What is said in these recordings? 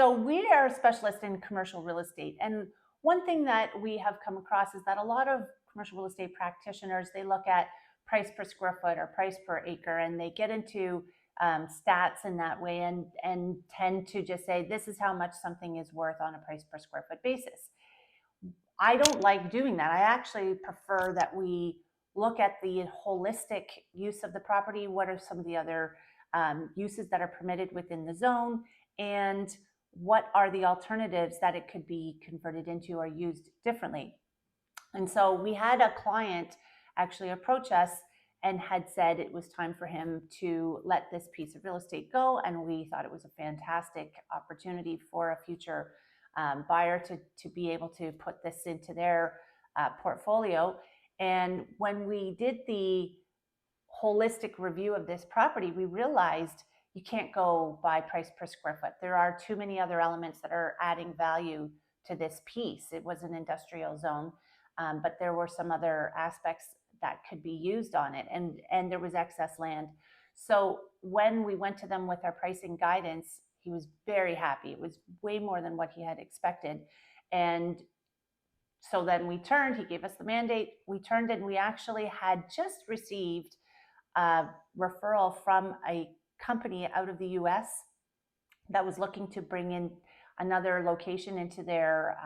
So we are a specialist in commercial real estate. And one thing that we have come across is that a lot of commercial real estate practitioners, they look at price per square foot or price per acre, and they get into stats in that way and tend to just say, this is how much something is worth on a price per square foot basis. I don't like doing that. I actually prefer that we look at the holistic use of the property. What are some of the other uses that are permitted within the zone? And what are the alternatives that it could be converted into or used differently? And so we had a client actually approach us and had said it was time for him to let this piece of real estate go. And we thought it was a fantastic opportunity for a future buyer to be able to put this into their portfolio. And when we did the holistic review of this property, we realized you can't go by price per square foot. There are too many other elements that are adding value to this piece. It was an industrial zone, but there were some other aspects that could be used on it, and there was excess land. So when we went to them with our pricing guidance, he was very happy. It was way more than what he had expected. And so then we turned, he gave us the mandate, we turned, and we actually had just received a referral from a company out of the US that was looking to bring in another location into their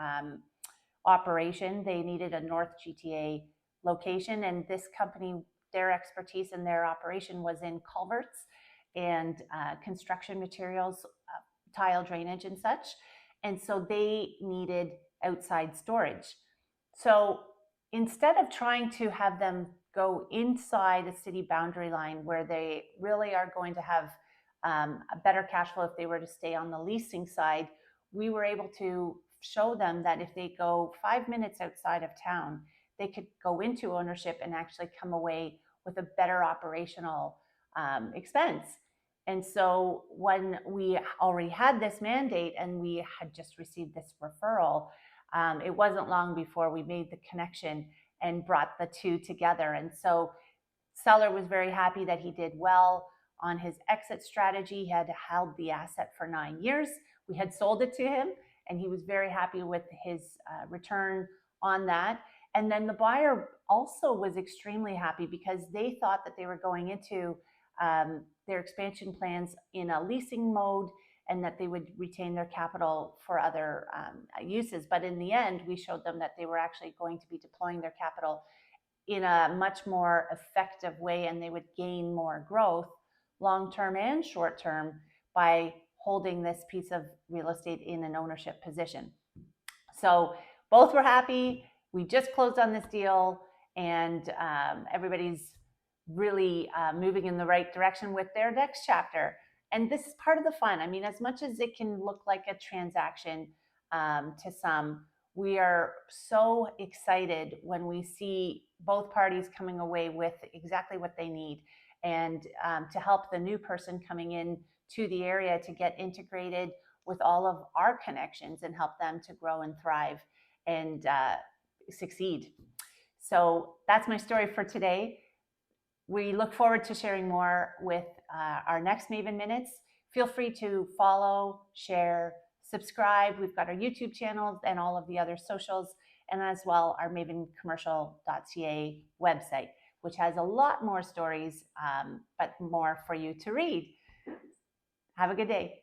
operation. They needed a North GTA location, and this company, their expertise in their operation was in culverts and construction materials, tile drainage and such. And so they needed outside storage. So instead of trying to have them go inside a city boundary line where they really are going to have a better cash flow if they were to stay on the leasing side, we were able to show them that if they go 5 minutes outside of town, they could go into ownership and actually come away with a better operational expense. And so when we already had this mandate and we had just received this referral, it wasn't long before we made the connection and brought the two together. And so seller was very happy that he did well on his exit strategy. He had held the asset for 9 years. We had sold it to him, and he was very happy with his return on that. And then the buyer also was extremely happy because they thought that they were going into their expansion plans in a leasing mode and that they would retain their capital for other uses. But in the end, we showed them that they were actually going to be deploying their capital in a much more effective way, and they would gain more growth long-term and short-term by holding this piece of real estate in an ownership position. So both were happy. We just closed on this deal, and everybody's really moving in the right direction with their next chapter. And this is part of the fun. I mean, as much as it can look like a transaction to some, we are so excited when we see both parties coming away with exactly what they need, and to help the new person coming in to the area to get integrated with all of our connections and help them to grow and thrive and succeed. So that's my story for today. We look forward to sharing more with our next Maven Minutes. Feel free to follow, share, subscribe. We've got our YouTube channel and all of the other socials, and as well our mavencommercial.ca website, which has a lot more stories, but more for you to read. Have a good day.